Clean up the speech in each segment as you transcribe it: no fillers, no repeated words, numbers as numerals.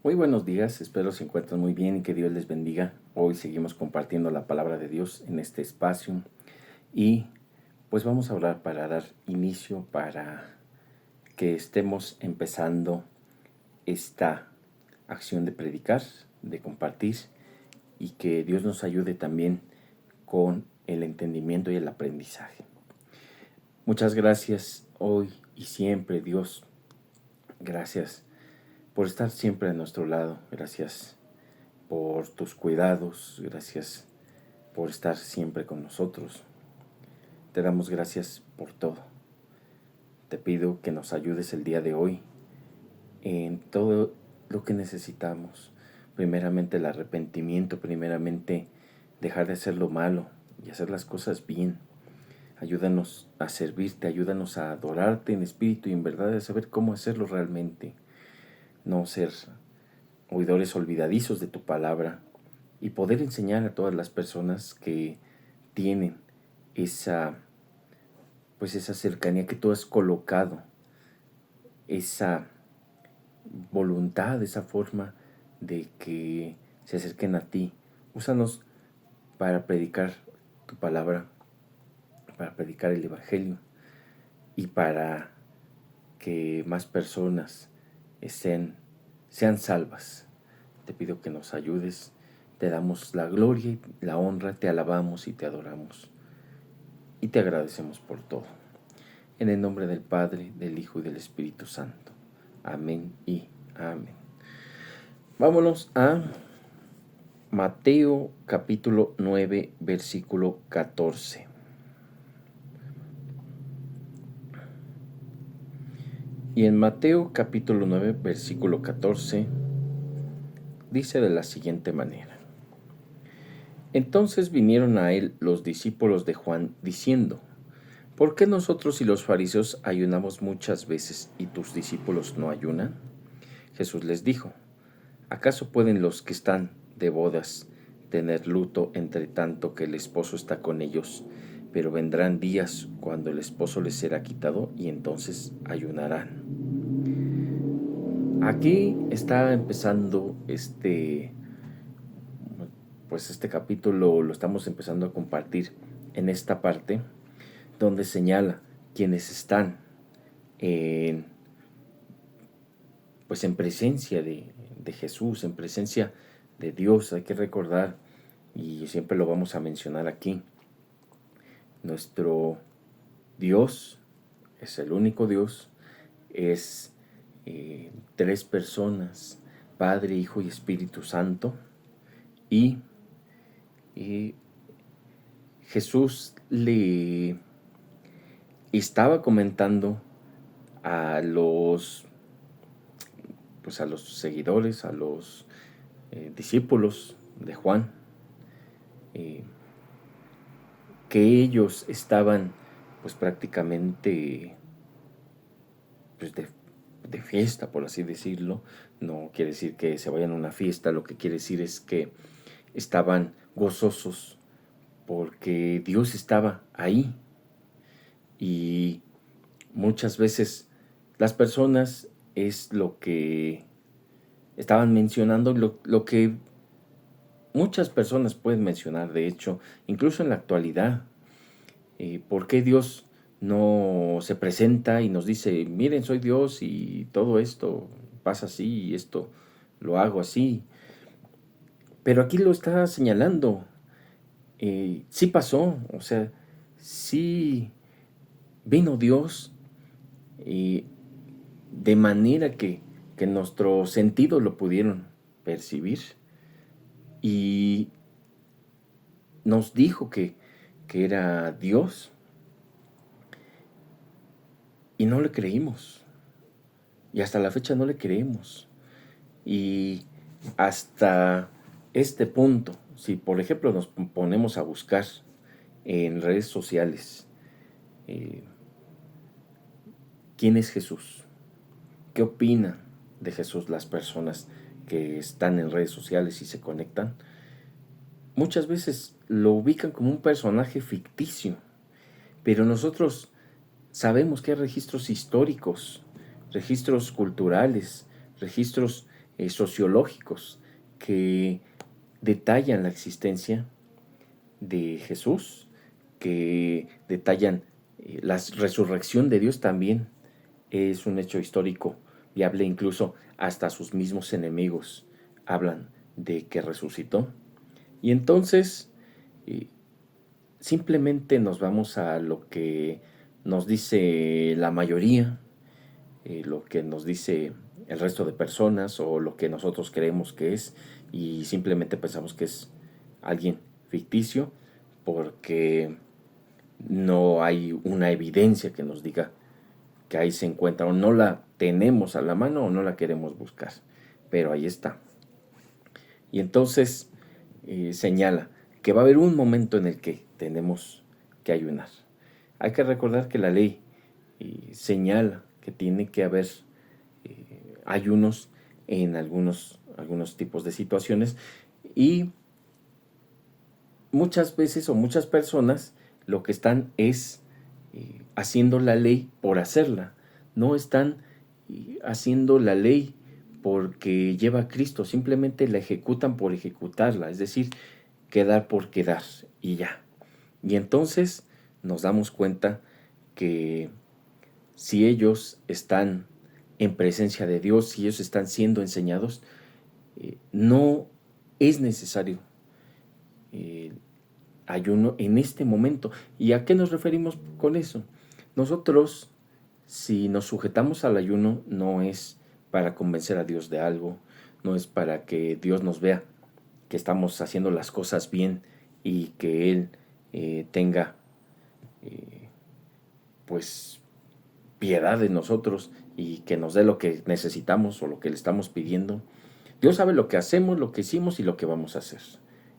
Muy buenos días, espero se encuentren muy bien y que Dios les bendiga. Hoy seguimos compartiendo la palabra de Dios en este espacio y pues vamos a orar para dar inicio, para que estemos empezando esta acción de predicar, de compartir y que Dios nos ayude también con el entendimiento y el aprendizaje. Muchas gracias hoy y siempre, Dios. Gracias por estar siempre a nuestro lado. Gracias por tus cuidados, gracias por estar siempre con nosotros. Te damos gracias por todo. Te pido que nos ayudes el día de hoy en todo lo que necesitamos. Primeramente el arrepentimiento, primeramente dejar de hacer lo malo y hacer las cosas bien. Ayúdanos a servirte, ayúdanos a adorarte en espíritu y en verdad, a saber cómo hacerlo realmente. No ser oidores olvidadizos de tu palabra, y poder enseñar a todas las personas que tienen esa cercanía que tú has colocado, esa voluntad, esa forma de que se acerquen a ti. Úsanos para predicar tu palabra, para predicar el evangelio y para que más personas sean salvas. Te pido que nos ayudes. Te damos la gloria y la honra, te alabamos y te adoramos. Y te agradecemos por todo. En el nombre del Padre, del Hijo y del Espíritu Santo. Amén y amén. Vámonos a Mateo capítulo 9, versículo 14. Y en Mateo capítulo 9, versículo 14, dice de la siguiente manera. Entonces vinieron a él los discípulos de Juan, diciendo: ¿Por qué nosotros y los fariseos ayunamos muchas veces y tus discípulos no ayunan? Jesús les dijo: ¿Acaso pueden los que están de bodas tener luto entre tanto que el esposo está con ellos? Pero vendrán días cuando el esposo les será quitado y entonces ayunarán. Aquí está empezando este capítulo, lo estamos empezando a compartir en esta parte donde señala quienes están en, en presencia de Jesús, en presencia de Dios. Hay que recordar, y siempre lo vamos a mencionar aquí, nuestro Dios es el único Dios, es tres personas, Padre, Hijo y Espíritu Santo, y Jesús le estaba comentando a los seguidores, a los discípulos de Juan, que ellos estaban prácticamente de fiesta, por así decirlo. No quiere decir que se vayan a una fiesta, lo que quiere decir es que estaban gozosos porque Dios estaba ahí. Y muchas veces las personas es lo que estaban mencionando, lo que muchas personas pueden mencionar, de hecho, incluso en la actualidad. ¿Por qué Dios no se presenta y nos dice: miren, soy Dios y todo esto pasa así y esto lo hago así? Pero aquí lo está señalando. Sí pasó, o sea, sí vino Dios, de manera que nuestros sentidos lo pudieron percibir, y nos dijo que era Dios, y no le creímos, y hasta la fecha no le creemos. Y hasta este punto, si por ejemplo nos ponemos a buscar en redes sociales, ¿quién es Jesús? ¿Qué opinan de Jesús las personas que están en redes sociales y se conectan? Muchas veces lo ubican como un personaje ficticio, pero nosotros sabemos que hay registros históricos, registros culturales, registros sociológicos que detallan la existencia de Jesús, que detallan la resurrección de Dios también es un hecho histórico viable, incluso hasta sus mismos enemigos hablan de que resucitó. Y entonces simplemente nos vamos a lo que nos dice la mayoría, lo que nos dice el resto de personas o lo que nosotros creemos que es, y simplemente pensamos que es alguien ficticio porque no hay una evidencia que nos diga que ahí se encuentra, o no la tenemos a la mano o no la queremos buscar, pero ahí está. Y entonces señala que va a haber un momento en el que tenemos que ayunar. Hay que recordar que la ley señala que tiene que haber ayunos en algunos tipos de situaciones, y muchas veces o muchas personas lo que están es haciendo la ley por hacerla. No están haciendo la ley porque lleva a Cristo, simplemente la ejecutan por ejecutarla, es decir, quedar por quedar y ya. Y entonces nos damos cuenta que si ellos están en presencia de Dios, si ellos están siendo enseñados, no es necesario ayuno en este momento. ¿Y a qué nos referimos con eso? Nosotros, si nos sujetamos al ayuno, no es para convencer a Dios de algo, no es para que Dios nos vea que estamos haciendo las cosas bien y que Él tenga pues piedad de nosotros y que nos dé lo que necesitamos o lo que le estamos pidiendo. Dios sabe lo que hacemos, lo que hicimos y lo que vamos a hacer.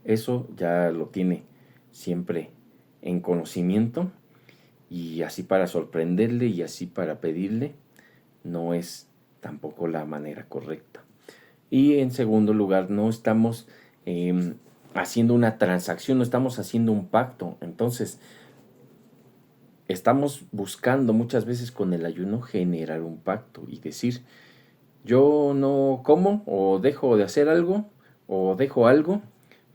Eso ya lo tiene siempre en conocimiento, y así para sorprenderle y así para pedirle no es tampoco la manera correcta. Y en segundo lugar, no estamos haciendo una transacción, no estamos haciendo un pacto. Entonces, estamos buscando muchas veces con el ayuno generar un pacto y decir, yo no como o dejo de hacer algo o dejo algo,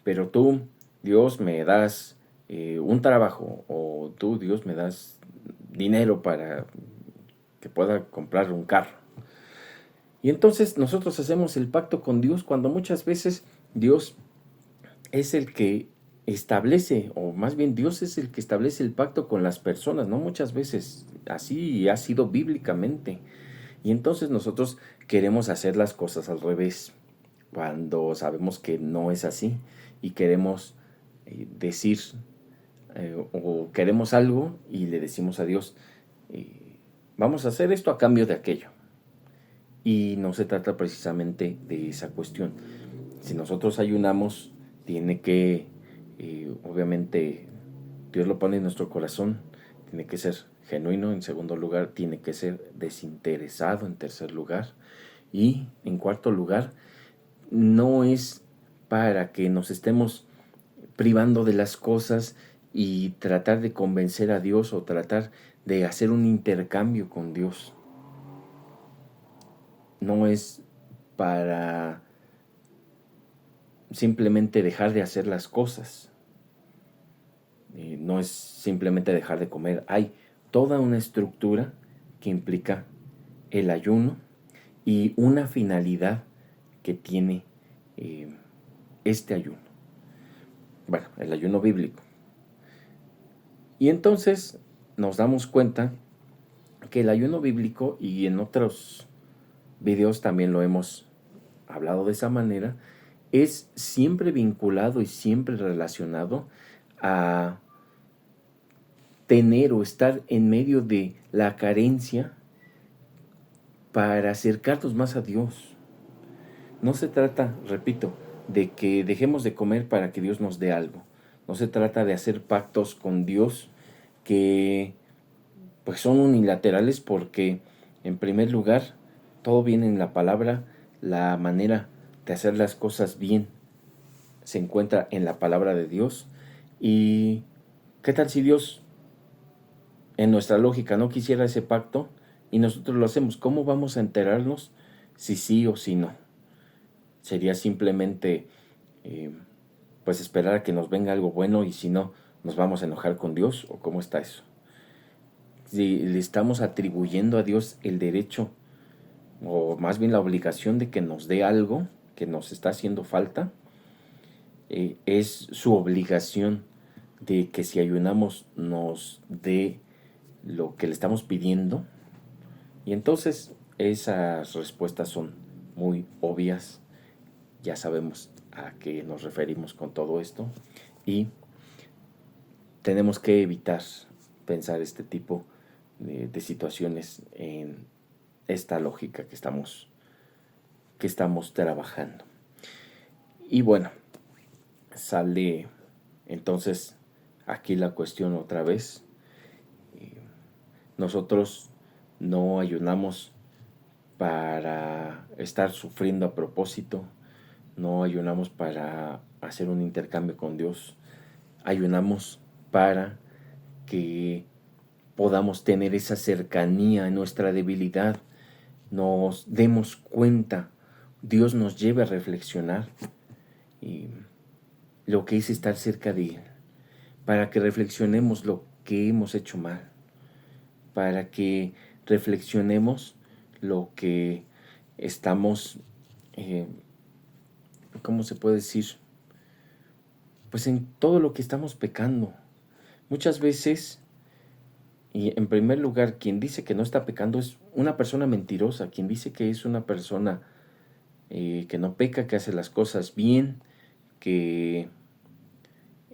pero tú, Dios, me das un trabajo, o tú, Dios, me das dinero para que pueda comprar un carro. Y entonces nosotros hacemos el pacto con Dios cuando muchas veces Dios es el que establece, o más bien Dios es el que establece el pacto con las personas, ¿no? Muchas veces así ha sido bíblicamente. Y entonces nosotros queremos hacer las cosas al revés, cuando sabemos que no es así, y queremos decir o queremos algo y le decimos a Dios, vamos a hacer esto a cambio de aquello. Y no se trata precisamente de esa cuestión. Si nosotros ayunamos, tiene que, obviamente, Dios lo pone en nuestro corazón, tiene que ser genuino. En segundo lugar, tiene que ser desinteresado. En tercer lugar, y en cuarto lugar, no es para que nos estemos privando de las cosas y tratar de convencer a Dios o tratar de hacer un intercambio con Dios. No es para simplemente dejar de hacer las cosas. No es simplemente dejar de comer. Hay toda una estructura que implica el ayuno y una finalidad que tiene este ayuno. Bueno, el ayuno bíblico. Y entonces nos damos cuenta que el ayuno bíblico, y en otros videos también lo hemos hablado de esa manera, es siempre vinculado y siempre relacionado a tener o estar en medio de la carencia para acercarnos más a Dios. No se trata, repito, de que dejemos de comer para que Dios nos dé algo. No se trata de hacer pactos con Dios que pues son unilaterales, porque en primer lugar todo viene en la palabra. La manera de hacer las cosas bien se encuentra en la palabra de Dios. ¿Y qué tal si Dios, en nuestra lógica, no quisiera ese pacto y nosotros lo hacemos? ¿Cómo vamos a enterarnos si sí o si no? Sería simplemente pues esperar a que nos venga algo bueno, y si no, nos vamos a enojar con Dios, ¿o cómo está eso? Si le estamos atribuyendo a Dios el derecho, o más bien la obligación, de que nos dé algo que nos está haciendo falta, es su obligación de que si ayunamos nos dé lo que le estamos pidiendo. Y entonces esas respuestas son muy obvias, ya sabemos a qué nos referimos con todo esto, y tenemos que evitar pensar este tipo de situaciones en esta lógica que estamos trabajando. Y bueno, sale entonces aquí la cuestión otra vez. Nosotros no ayunamos para estar sufriendo a propósito, no ayunamos para hacer un intercambio con Dios, ayunamos para que podamos tener esa cercanía en nuestra debilidad, nos demos cuenta, Dios nos lleve a reflexionar lo que es estar cerca de Él, para que reflexionemos lo que hemos hecho mal, para que reflexionemos lo que estamos, ¿cómo se puede decir? Pues en todo lo que estamos pecando. Muchas veces, y en primer lugar, quien dice que no está pecando es una persona mentirosa. Quien dice que es una persona que no peca, que hace las cosas bien, que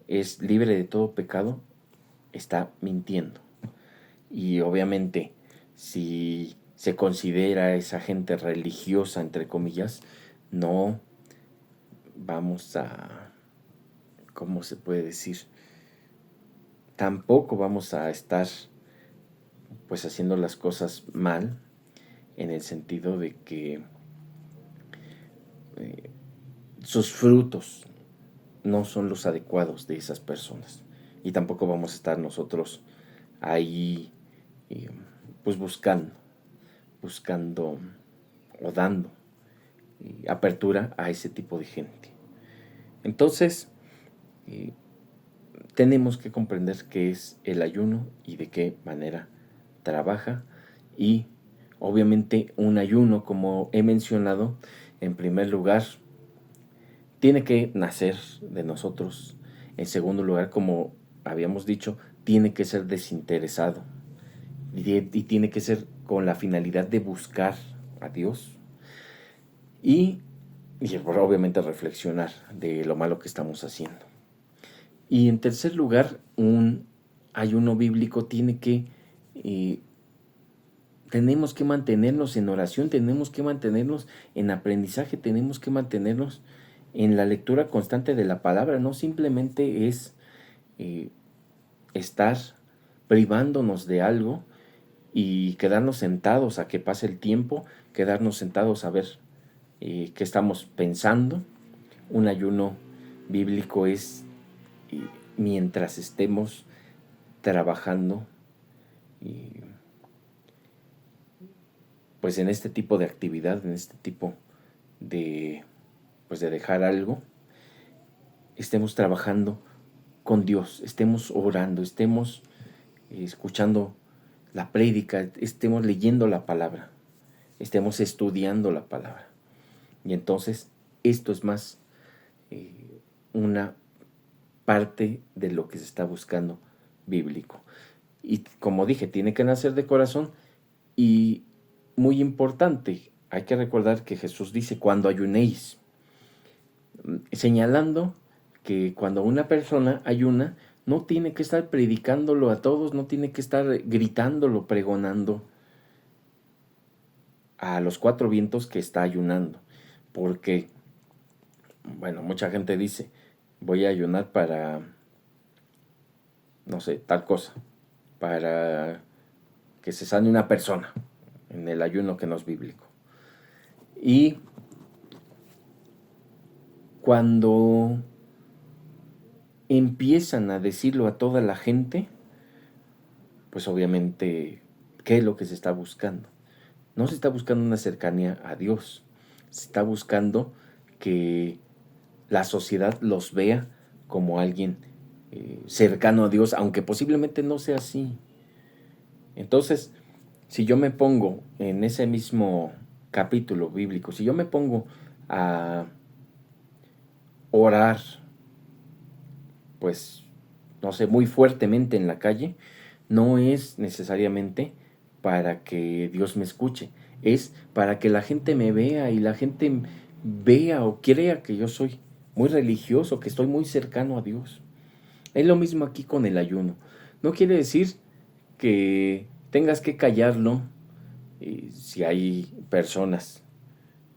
es libre de todo pecado, está mintiendo. Y obviamente, si se considera esa gente religiosa, entre comillas, no vamos a, ¿cómo se puede decir? Tampoco vamos a estar pues haciendo las cosas mal, en el sentido de que sus frutos no son los adecuados de esas personas, y tampoco vamos a estar nosotros ahí pues buscando o dando apertura a ese tipo de gente. Entonces tenemos que comprender qué es el ayuno y de qué manera trabaja. Y obviamente un ayuno, como he mencionado, en primer lugar tiene que nacer de nosotros. En segundo lugar, como habíamos dicho, tiene que ser desinteresado, y tiene que ser con la finalidad de buscar a Dios y obviamente reflexionar de lo malo que estamos haciendo. Y en tercer lugar, un ayuno bíblico tenemos que mantenernos en oración, tenemos que mantenernos en aprendizaje, tenemos que mantenernos en la lectura constante de la palabra. No simplemente es estar privándonos de algo y quedarnos sentados a que pase el tiempo, quedarnos sentados a ver qué estamos pensando. Un ayuno bíblico es mientras estemos trabajando pues en este tipo de actividad, en este tipo de pues de dejar algo, estemos trabajando con Dios, estemos orando, estemos escuchando la prédica, estemos leyendo la palabra, estemos estudiando la palabra. Y entonces esto es más una parte de lo que se está buscando bíblico. Y como dije, tiene que nacer de corazón. Y muy importante, hay que recordar que Jesús dice: cuando ayunéis, señalando que cuando una persona ayuna, no tiene que estar predicándolo a todos, no tiene que estar gritándolo, pregonando a los cuatro vientos que está ayunando. Porque, bueno, mucha gente dice: voy a ayunar para, no sé, tal cosa, para que se sane una persona, en el ayuno que no es bíblico. Y cuando empiezan a decirlo a toda la gente, pues obviamente, ¿qué es lo que se está buscando? No se está buscando una cercanía a Dios, se está buscando que la sociedad los vea como alguien cercano a Dios, aunque posiblemente no sea así. Entonces, si yo me pongo en ese mismo capítulo bíblico, si yo me pongo a orar, pues, no sé, muy fuertemente en la calle, no es necesariamente para que Dios me escuche, es para que la gente me vea y la gente vea o crea que yo soy muy religioso, que estoy muy cercano a Dios. Es lo mismo aquí con el ayuno. No quiere decir que tengas que callarlo si hay personas,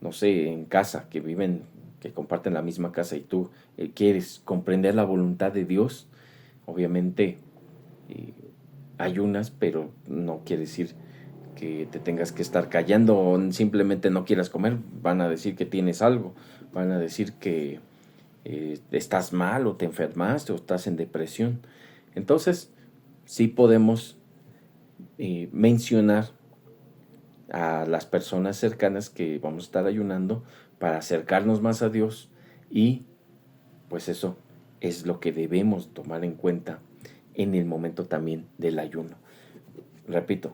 no sé, en casa que viven, que comparten la misma casa y tú quieres comprender la voluntad de Dios, obviamente ayunas, pero no quiere decir que te tengas que estar callando o simplemente no quieras comer. Van a decir que tienes algo, van a decir que estás mal o te enfermaste o estás en depresión. Entonces, sí podemos mencionar a las personas cercanas que vamos a estar ayunando para acercarnos más a Dios, y pues eso es lo que debemos tomar en cuenta en el momento también del ayuno. Repito,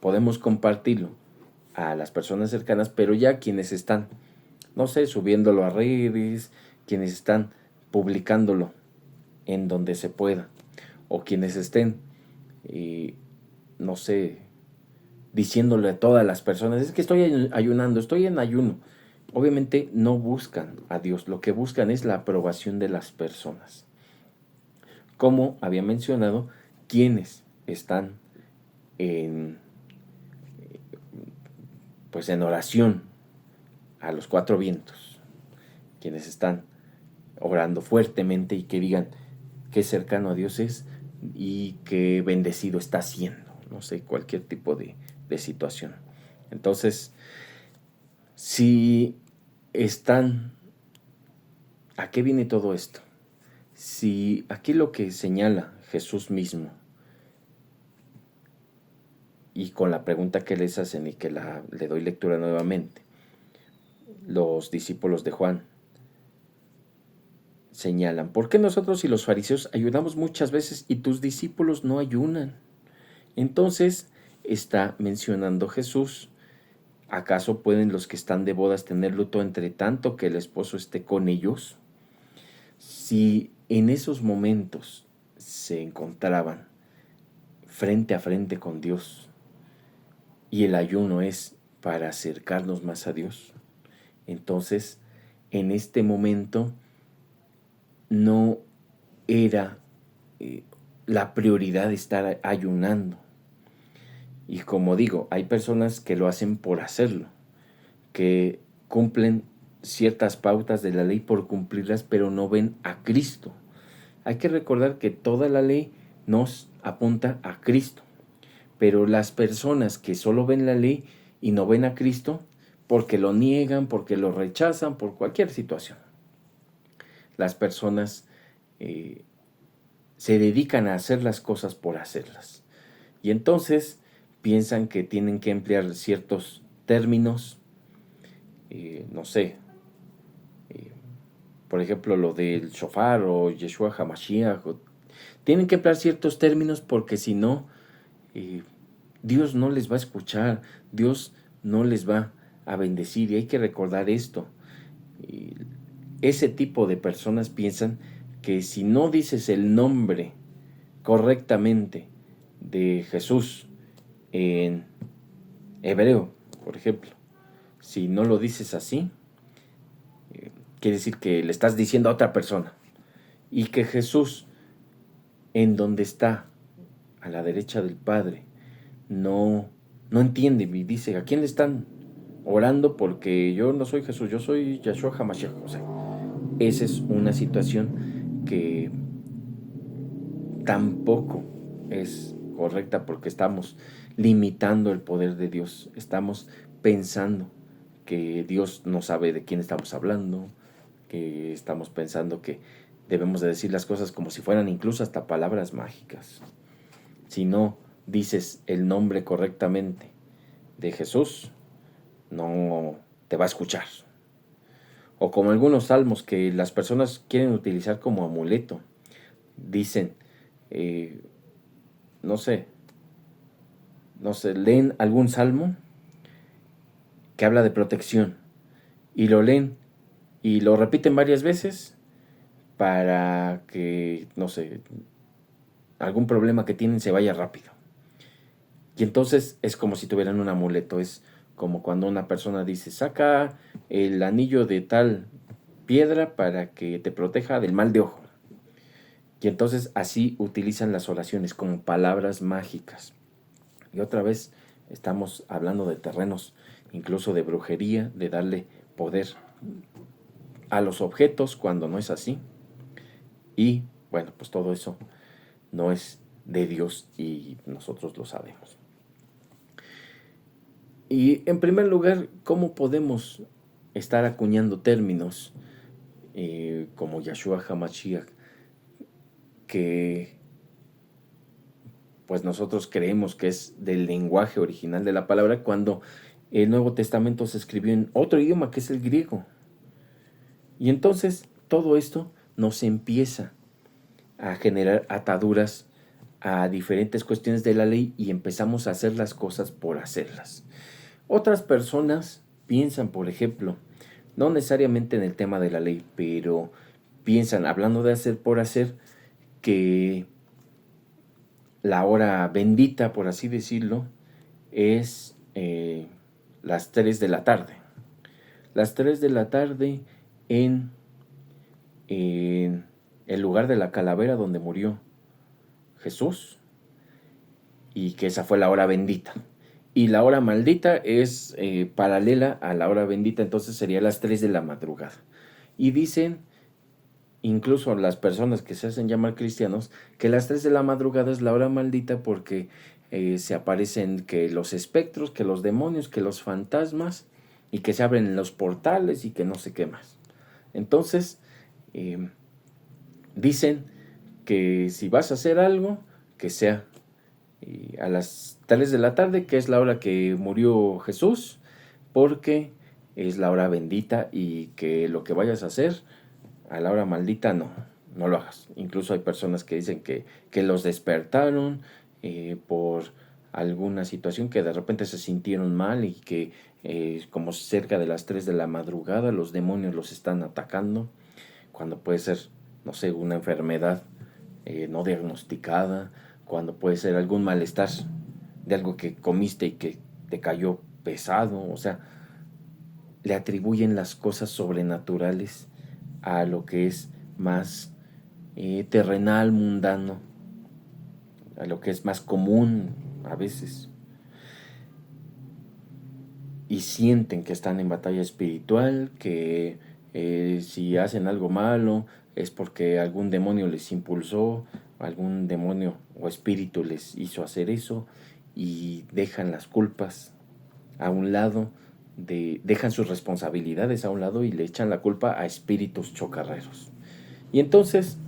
podemos compartirlo a las personas cercanas, pero ya quienes están, no sé, subiéndolo a redes, quienes están publicándolo en donde se pueda, o quienes estén, no sé, diciéndole a todas las personas, es que estoy ayunando, estoy en ayuno. Obviamente no buscan a Dios, lo que buscan es la aprobación de las personas. Como había mencionado, quienes están en, pues en oración a los cuatro vientos, quienes están orando fuertemente y que digan qué cercano a Dios es y qué bendecido está siendo, no sé, cualquier tipo de situación. Entonces, si están, ¿a qué viene todo esto? Si aquí lo que señala Jesús mismo, y con la pregunta que les hacen y que le doy lectura nuevamente, los discípulos de Juan señalan, ¿por qué nosotros y los fariseos ayunamos muchas veces y tus discípulos no ayunan? Entonces está mencionando Jesús, ¿acaso pueden los que están de bodas tener luto entre tanto que el esposo esté con ellos? Si en esos momentos se encontraban frente a frente con Dios y el ayuno es para acercarnos más a Dios, entonces en este momento no era la prioridad estar ayunando. Y como digo, hay personas que lo hacen por hacerlo, que cumplen ciertas pautas de la ley por cumplirlas, pero no ven a Cristo. Hay que recordar que toda la ley nos apunta a Cristo, pero las personas que solo ven la ley y no ven a Cristo, porque lo niegan, porque lo rechazan, por cualquier situación, las personas se dedican a hacer las cosas por hacerlas. Y entonces piensan que tienen que emplear ciertos términos, no sé, por ejemplo, lo del shofar o Yeshua HaMashiach, tienen que emplear ciertos términos porque si no, Dios no les va a escuchar, Dios no les va a bendecir, y hay que recordar esto. Ese tipo de personas piensan que si no dices el nombre correctamente de Jesús en hebreo, por ejemplo, si no lo dices así, quiere decir que le estás diciendo a otra persona, y que Jesús, en donde está, a la derecha del Padre, no entiende y dice, ¿a quién le están orando? Porque yo no soy Jesús, yo soy Yahshua HaMashiach. O sea, esa es una situación que tampoco es correcta, porque estamos limitando el poder de Dios, estamos pensando que Dios no sabe de quién estamos hablando, que estamos pensando que debemos de decir las cosas como si fueran incluso hasta palabras mágicas. Si no dices el nombre correctamente de Jesús, no te va a escuchar. O como algunos salmos que las personas quieren utilizar como amuleto. Dicen, no sé, leen algún salmo que habla de protección y lo leen y lo repiten varias veces para que, no sé, algún problema que tienen se vaya rápido. Y entonces es como si tuvieran un amuleto, es como cuando una persona dice, saca el anillo de tal piedra para que te proteja del mal de ojo. Y entonces así utilizan las oraciones como palabras mágicas. Y otra vez estamos hablando de terrenos, incluso de brujería, de darle poder a los objetos cuando no es así. Y bueno, pues todo eso no es de Dios y nosotros lo sabemos. Y en primer lugar, ¿cómo podemos estar acuñando términos como Yahshua HaMashiach, que pues nosotros creemos que es del lenguaje original de la palabra, cuando el Nuevo Testamento se escribió en otro idioma que es el griego? Y entonces todo esto nos empieza a generar ataduras a diferentes cuestiones de la ley y empezamos a hacer las cosas por hacerlas. Otras personas piensan, por ejemplo, no necesariamente en el tema de la ley, pero piensan, hablando de hacer por hacer, que la hora bendita, por así decirlo, es las 3 de la tarde. Las 3 de la tarde en el lugar de la calavera donde murió Jesús, y que esa fue la hora bendita. Y la hora maldita es paralela a la hora bendita, entonces sería las 3 de la madrugada. Y dicen, incluso las personas que se hacen llamar cristianos, que las 3 de la madrugada es la hora maldita porque se aparecen que los espectros, que los demonios, que los fantasmas, y que se abren los portales y que no sé qué más. Entonces, dicen que si vas a hacer algo, que sea a las 3 de la tarde, que es la hora que murió Jesús, porque es la hora bendita, y que lo que vayas a hacer a la hora maldita no lo hagas. Incluso hay personas que dicen que los despertaron por alguna situación, que de repente se sintieron mal y que como cerca de las 3 de la madrugada los demonios los están atacando, cuando puede ser, no sé, una enfermedad no diagnosticada, cuando puede ser algún malestar de algo que comiste y que te cayó pesado. O sea, le atribuyen las cosas sobrenaturales a lo que es más terrenal, mundano, a lo que es más común a veces. Y sienten que están en batalla espiritual, que si hacen algo malo es porque algún demonio les impulsó, algún demonio o espíritu les hizo hacer eso, y dejan las culpas a un lado, dejan sus responsabilidades a un lado y le echan la culpa a espíritus chocarreros. Y entonces,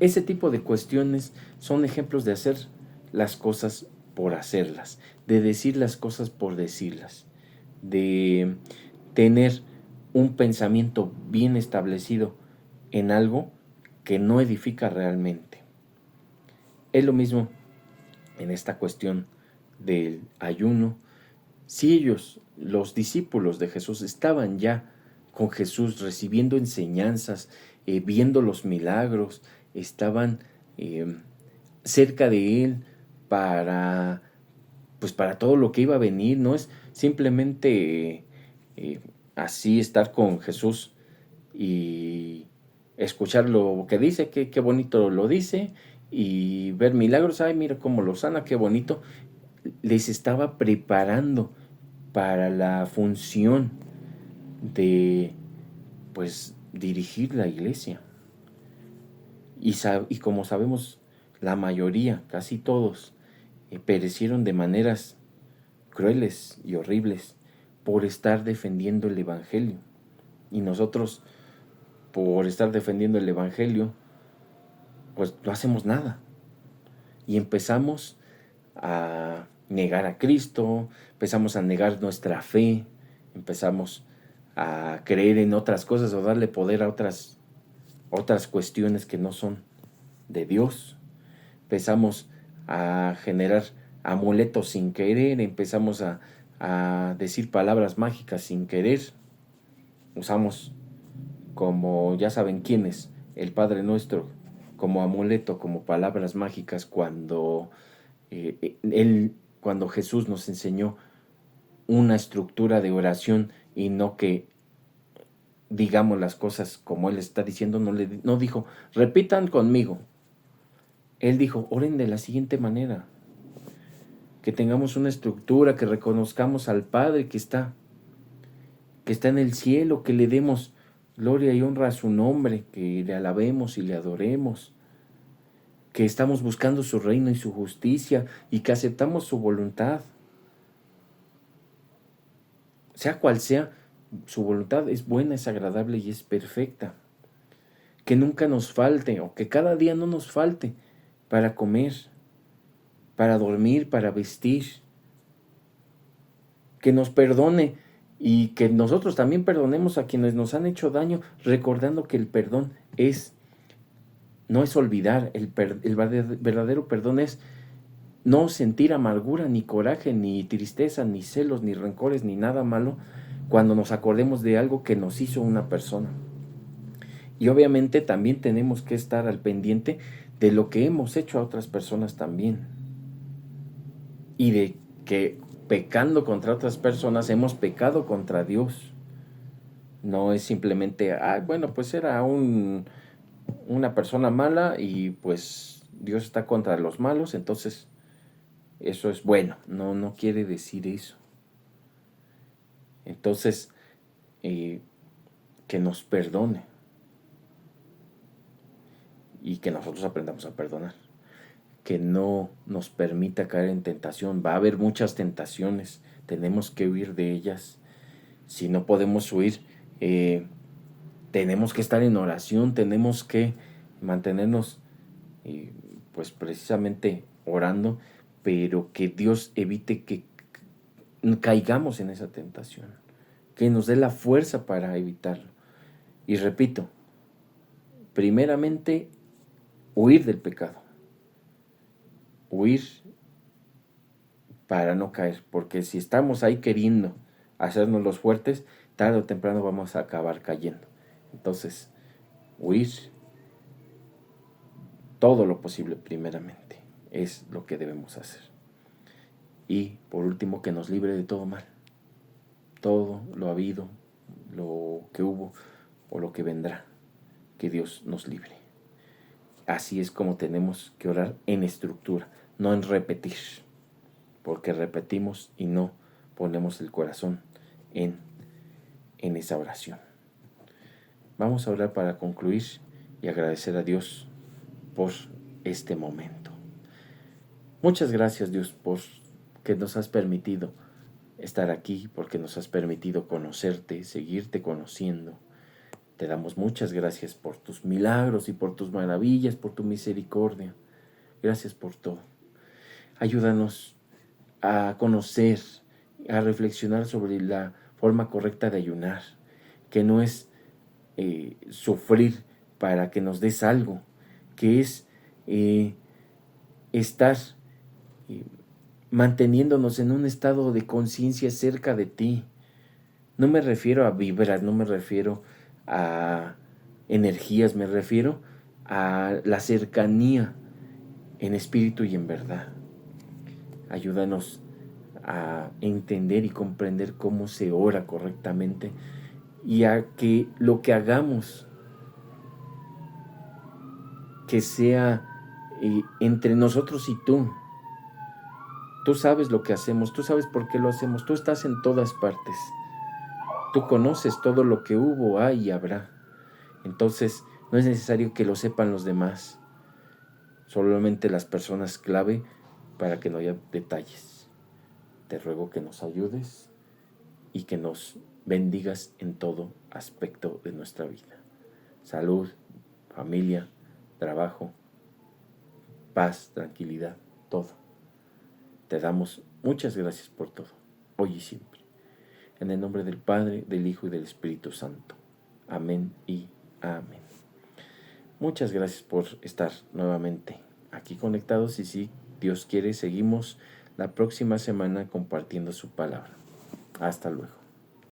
ese tipo de cuestiones son ejemplos de hacer las cosas por hacerlas, de decir las cosas por decirlas, de tener un pensamiento bien establecido en algo que no edifica realmente. Es lo mismo en esta cuestión del ayuno. Si ellos, los discípulos de Jesús, estaban ya con Jesús recibiendo enseñanzas, viendo los milagros, estaban cerca de Él para, pues para todo lo que iba a venir. No es simplemente así estar con Jesús y escuchar lo que dice, qué bonito lo dice, y ver milagros, ay, mira cómo lo sana, qué bonito. Les estaba preparando para la función de, pues, dirigir la iglesia. Y como sabemos, la mayoría, casi todos, perecieron de maneras crueles y horribles por estar defendiendo el Evangelio. Y nosotros, por estar defendiendo el Evangelio, pues no hacemos nada. Y empezamos a negar a Cristo, empezamos a negar nuestra fe, empezamos a creer en otras cosas o darle poder a otras cuestiones que no son de Dios. Empezamos a generar amuletos sin querer, empezamos a decir palabras mágicas sin querer. Usamos, como ya saben quiénes, el Padre Nuestro como amuleto, como palabras mágicas, cuando cuando Jesús nos enseñó una estructura de oración y no que digamos las cosas como Él está diciendo. No dijo, repitan conmigo. Él dijo, oren de la siguiente manera. Que tengamos una estructura, que reconozcamos al Padre que está en el cielo, que le demos gloria y honra a su nombre, que le alabemos y le adoremos, que estamos buscando su reino y su justicia y que aceptamos su voluntad. Sea cual sea, su voluntad es buena, es agradable y es perfecta. Que nunca nos falte, o que cada día no nos falte para comer, para dormir, para vestir. Que nos perdone y que nosotros también perdonemos a quienes nos han hecho daño, recordando que el perdón no es olvidar. El verdadero perdón es no sentir amargura, ni coraje, ni tristeza, ni celos, ni rencores, ni nada malo cuando nos acordemos de algo que nos hizo una persona. Y obviamente también tenemos que estar al pendiente de lo que hemos hecho a otras personas también. Y de que pecando contra otras personas hemos pecado contra Dios. No es simplemente, bueno, pues era una persona mala y pues Dios está contra los malos, entonces eso es bueno. No quiere decir eso. Entonces, que nos perdone y que nosotros aprendamos a perdonar. Que no nos permita caer en tentación. Va a haber muchas tentaciones, tenemos que huir de ellas. Si no podemos huir, tenemos que estar en oración, tenemos que mantenernos pues precisamente orando, pero que Dios evite que caigamos en esa tentación, que nos dé la fuerza para evitarlo. Y repito, primeramente, huir del pecado, huir para no caer, porque si estamos ahí queriendo hacernos los fuertes, tarde o temprano vamos a acabar cayendo. Entonces, huir todo lo posible primeramente es lo que debemos hacer. Y por último, que nos libre de todo mal, todo lo habido, lo que hubo o lo que vendrá, que Dios nos libre. Así es como tenemos que orar en estructura, no en repetir, porque repetimos y no ponemos el corazón en esa oración. Vamos a orar para concluir y agradecer a Dios por este momento. Muchas gracias, Dios, por que nos has permitido estar aquí, porque nos has permitido conocerte, seguirte conociendo. Te damos muchas gracias por tus milagros y por tus maravillas, por tu misericordia. Gracias por todo. Ayúdanos a conocer, a reflexionar sobre la forma correcta de ayunar, que no es sufrir para que nos des algo, que es estar manteniéndonos en un estado de conciencia cerca de ti. No me refiero a vibras, no me refiero a energías, me refiero a la cercanía en espíritu y en verdad. Ayúdanos a entender y comprender cómo se ora correctamente y a que lo que hagamos que sea entre nosotros y tú. Tú sabes lo que hacemos, tú sabes por qué lo hacemos, tú estás en todas partes. Tú conoces todo lo que hubo, hay y habrá. Entonces, no es necesario que lo sepan los demás, solamente las personas clave para que no haya detalles. Te ruego que nos ayudes y que nos bendigas en todo aspecto de nuestra vida. Salud, familia, trabajo, paz, tranquilidad, todo. Te damos muchas gracias por todo, hoy y siempre. En el nombre del Padre, del Hijo y del Espíritu Santo. Amén y amén. Muchas gracias por estar nuevamente aquí conectados y si Dios quiere, seguimos la próxima semana compartiendo su palabra. Hasta luego.